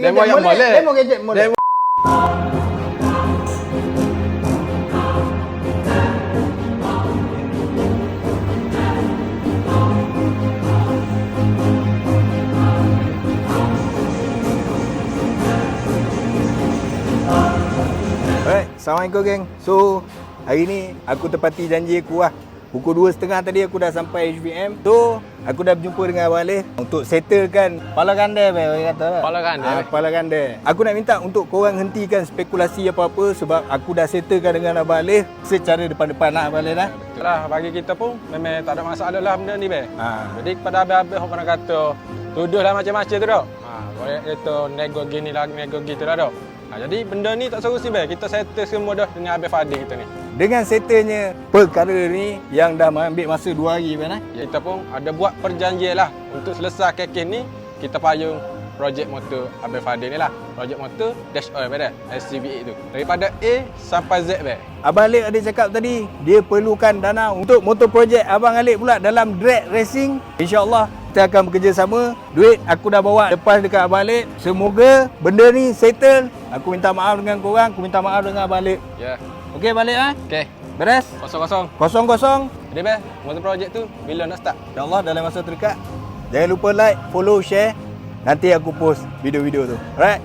Demo yang boleh. Demo gadget boleh. Demo. Alright, Assalamualaikum geng. So, hari ni aku tepati janji aku lah. Pukul 2.30 tadi aku dah sampai HVM. So, aku dah berjumpa dengan Abang Alif untuk settlekan Pala Gandai orang kata lah. Pala Gandai. Pala Gandai. Aku nak minta untuk korang hentikan spekulasi apa-apa sebab aku dah settlekan dengan Abang Alif secara depan-depan lah Abang Alif lah. Betul lah, bagi kita pun memang tak ada masalah lah benda ni be. Jadi kepada habis-habis orang kata tuduhlah macam-macam tu dah. Boleh kata nego gini lah, nego gitu lah dah. Jadi benda ni tak solusi be. Kita settle semua dah dengan Abang Fadil kita ni. Dengan settlenya perkara ni yang dah ambil masa 2 hari kan. Kita pun ada buat perjanjian lah untuk selesai kes ni. Kita payung projek motor Abang Fadil ni lah. Projek motor dash oil pada SCBA tu. Daripada A sampai Z be. Abang Alif ada cakap tadi dia perlukan dana untuk motor projek Abang Alif pula dalam drag racing. InsyaAllah kita akan bekerjasama. Duit aku dah bawa lepas dekat Abang Alif. Semoga benda ni settle. Aku minta maaf dengan korang, aku minta maaf dengan Abang Alif. Ya. Okey Abang Alif ah? Okey. Beres? Kosong-kosong. Kosong-kosong. Jadi be, motor projek tu bila nak start? InsyaAllah dalam masa terdekat. Jangan lupa like, follow, share. Nanti aku post video-video tu. Alright?